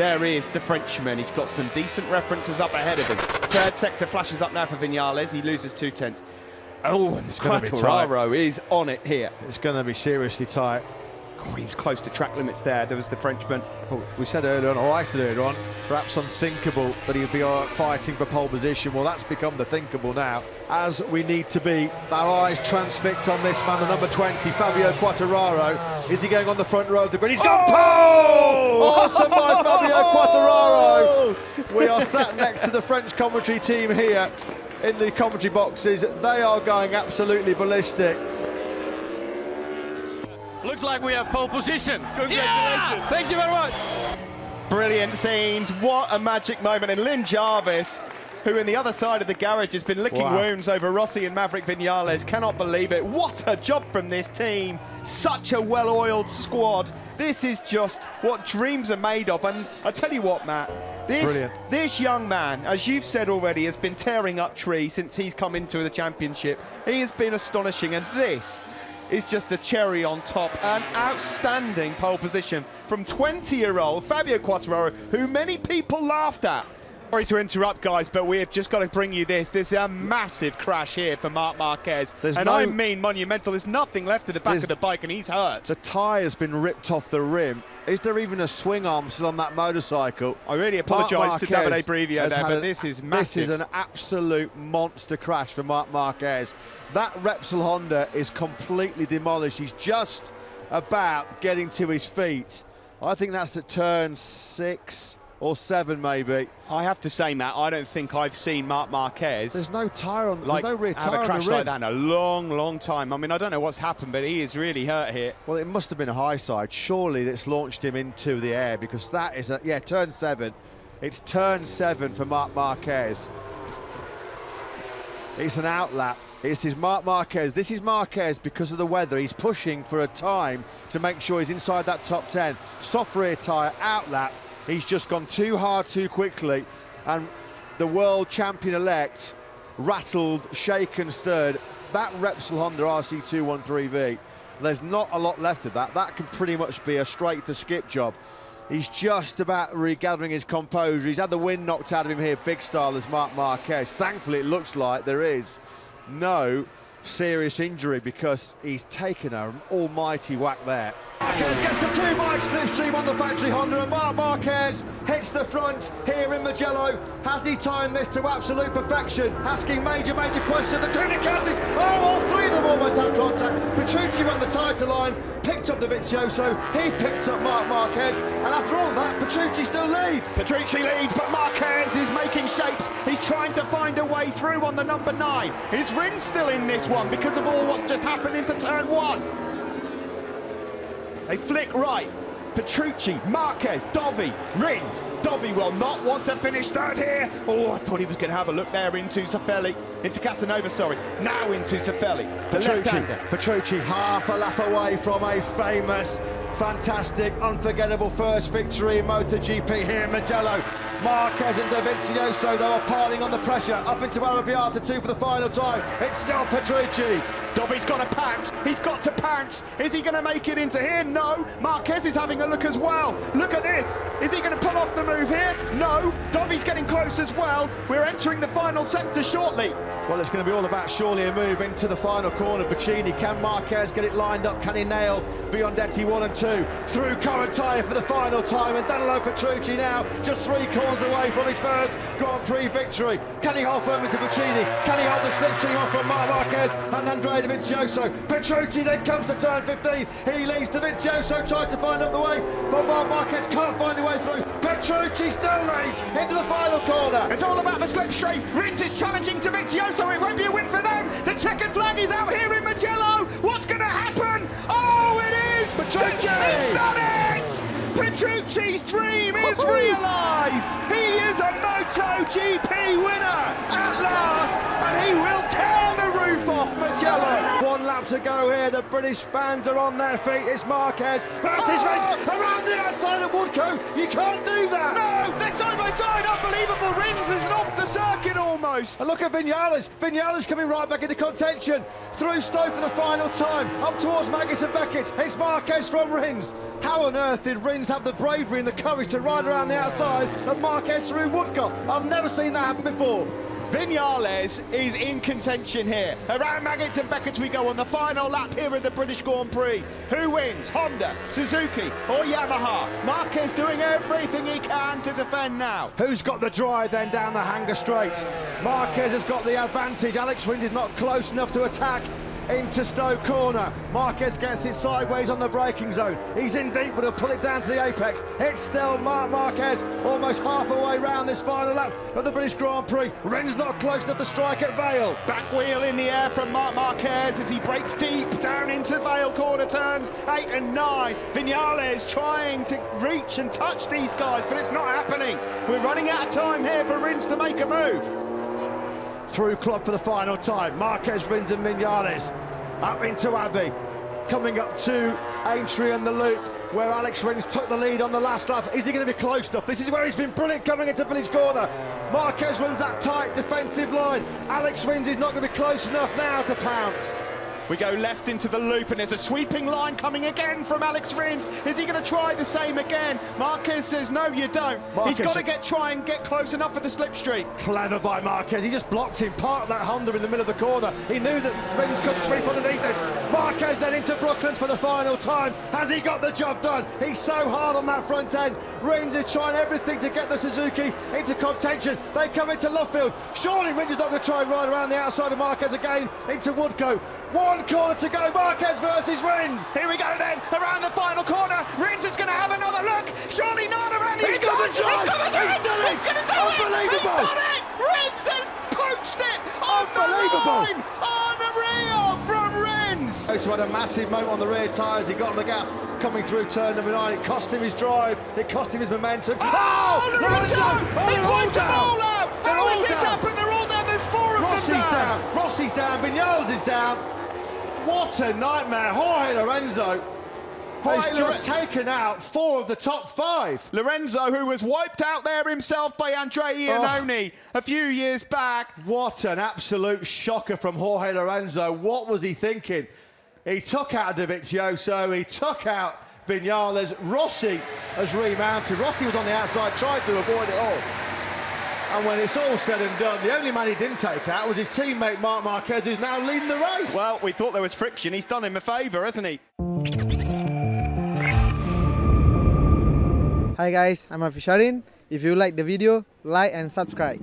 There is the Frenchman. He's got some decent references up ahead of him. Third sector flashes up now for Viñales. He loses 2/10. Oh, and Quartararo is on it here. It's going to be seriously tight. Oh, he was close to track limits there. There was the Frenchman. Well, we said earlier on, or I said earlier on, perhaps unthinkable that he'd be fighting for pole position. Well, that's become the thinkable now, as we need to be. Our eyes transfixed on this man, the number 20, Fabio Quartararo. Is he going on the front row of the grid? He's gone pole! Awesome by Fabio Quartararo. We are sat next to the French commentary team here in the commentary boxes. They are going absolutely ballistic. Looks like we have pole position. Congratulations. Yeah! Thank you very much. Brilliant scenes. What a magic moment. And Lynn Jarvis, who in the other side of the garage has been licking wounds over Rossi and Maverick Viñales, cannot believe it. What a job from this team. Such a well-oiled squad. This is just what dreams are made of. And I tell you what, Matt, this young man, as you've said already, has been tearing up trees since he's come into the championship. He has been astonishing, and this is just a cherry on top. An outstanding pole position from 20-year-old Fabio Quartararo, who many people laughed at. Sorry to interrupt, guys, but we have just got to bring you this. This is a massive crash here for Marc Marquez. I mean monumental. There's nothing left at the back of the bike, and he's hurt. The tyre has been ripped off the rim. Is there even a swing arm still on that motorcycle? I really apologise to Davide Brivio there, but this is massive. This is an absolute monster crash for Marc Marquez. That Repsol Honda is completely demolished. He's just about getting to his feet. I think that's at turn 6 or 7, maybe. I have to say, Matt, I don't think I've seen Marc Marquez. There's no tyre on, there's no rear tyre on the rim. Have a crash like that in a long, long time. I mean, I don't know what's happened, but he is really hurt here. Well, it must have been a high side. Surely that's launched him into the air, because that is turn 7. It's turn 7 for Marc Marquez. It's an outlap. It's his Marc Marquez. This is Marquez because of the weather. He's pushing for a time to make sure he's inside that top 10. Soft rear tyre, outlap. He's just gone too hard too quickly, and the world champion-elect rattled, shaken, stirred. That Repsol Honda RC213V, there's not a lot left of that. That can pretty much be a straight-to-skip job. He's just about regathering his composure. He's had the wind knocked out of him here, big style, as Marc Marquez. Thankfully, it looks like there is no serious injury, because he's taken an almighty whack there. Marquez gets the 2-bike slipstream on the factory Honda, and Marc Marquez hits the front here in Mugello. Has he timed this to absolute perfection? Asking major questions. The two Ducatis, all 3 of them almost had contact. Petrucci on the title line, picked up the Vizioso, he picked up Marc Marquez, and after all that, Petrucci still leads. Petrucci leads, but Marquez is making shapes. He's trying to find a way through on the number 9. Is Rins still in this one because of all what's just happened into turn 1? They flick right. Petrucci, Marquez, Dovi, Rins. Dovi will not want to finish third here. Oh, I thought he was going to have a look there into Zaffelli, into Casanova, sorry. Now into Zaffelli, the left-hander. Petrucci half a lap away from a famous, fantastic, unforgettable first victory in MotoGP here in Mugello. Marquez and Dovizioso, though, are piling on the pressure up into Arrabbiata 2 for the final time. It's still Petrucci. Dovi's got to pounce. He's got to pounce. Is he going to make it into here? No. Marquez is having a look as well. Look at this. Is he going to pull off the move here? No. Dovi's getting close as well. We're entering the final sector shortly. Well, it's going to be all about surely a move into the final corner. Bacchini, can Marquez get it lined up? Can he nail Biondetti 1 and 2? Through current tyre for the final time, and Danilo Petrucci now just 3 corners away from his first Grand Prix victory. Can he hold firm into Bacchini? Can he hold the slipstream off from Marc Marquez and Andrea Dovizioso? Petrucci then comes to turn 15. He leads Dovizioso, trying to find up the way, but Marc Marquez can't find a way through. Petrucci still leads into the final corner. It's all about the slipstream. Rins is challenging Dovizioso. It won't be a win for them. The checkered flag is out here in Mugello. What's going to happen? Oh, it is! Petrucci! He's done it! Petrucci's dream is realised. He is a MotoGP winner at last, and he will tear the roof off Mugello. 1 lap to go here. The British fans are on their feet. It's Marquez versus Rins around the outside of Woodcote. You can't do that. No, they're side by side. Unbelievable. Rins is off the circuit almost. close. And look at Vinales. Vinales coming right back into contention. Through Stowe for the final time. Up towards Magnus and Beckett. It's Marquez from Rins. How on earth did Rins have the bravery and the courage to ride around the outside of Marquez through Woodcock? I've never seen that happen before. Vinales is in contention here. Around Maggotts and Beckett we go on the final lap here of the British Grand Prix. Who wins? Honda, Suzuki or Yamaha? Marquez doing everything he can to defend now. Who's got the drive then down the hanger straight? Marquez has got the advantage. Alex Rins is not close enough to attack into Stowe corner. Marquez gets it sideways on the braking zone. He's in deep, but he'll pull it down to the apex. It's still Marquez almost half a way round this final lap of the British Grand Prix. Rins not close enough to strike at Vale. Back wheel in the air from Marquez as he breaks deep down into Vale corner turns 8 and 9. Vinales trying to reach and touch these guys, but it's not happening. We're running out of time here for Rins to make a move. Through clock for the final time. Marquez, Rins and Vinales up into Abbey. Coming up to Aintree and the loop where Alex Rins took the lead on the last lap. Is he going to be close enough? This is where he's been brilliant coming into Village corner. Marquez runs that tight defensive line. Alex Rins is not going to be close enough now to pounce. We go left into the loop and there's a sweeping line coming again from Alex Rins. Is he going to try the same again? Marquez says no, you don't. Marquez, he's got to try and get close enough for the slipstream. Clever by Marquez. He just blocked him, parked that Honda in the middle of the corner. He knew that Rins could sweep underneath him. Marquez then into Brooklands for the final time. Has he got the job done? He's so hard on that front end. Rins is trying everything to get the Suzuki into contention. They come into Luffield. Surely Rins is not going to try and ride around the outside of Marquez again into Woodcote. One corner to go, Marquez versus Rins. Here we go then, around the final corner. Rins is going to have another look. Surely not around the He's got the job. He's going to do it. He's done it. He's going to do it. Unbelievable. He's done it. Rins has poached it on Unbelievable. the line. Unreal from Rins. So had a massive moment on the rear tyres. He got on the gas coming through turn number 9. It cost him his drive. It cost him his momentum. Oh, Lorenzo! He's wiped them all out. How has this down. happened? They're all down. There's 4 of Rossi's them down. Rossi's down. Vinales is down. What a nightmare. Jorge Lorenzo has just taken out 4 of the top 5. Lorenzo, who was wiped out there himself by Andrea Iannone a few years back. What an absolute shocker from Jorge Lorenzo. What was he thinking? He took out Dovizioso, he took out Vinales. Rossi has remounted. Rossi was on the outside, tried to avoid it all. And when it's all said and done, the only man he didn't take out was his teammate Marc Marquez, who's now leading the race. Well, we thought there was friction. He's done him a favour, hasn't he? Hi guys, I'm Afisharin. If you like the video, like and subscribe.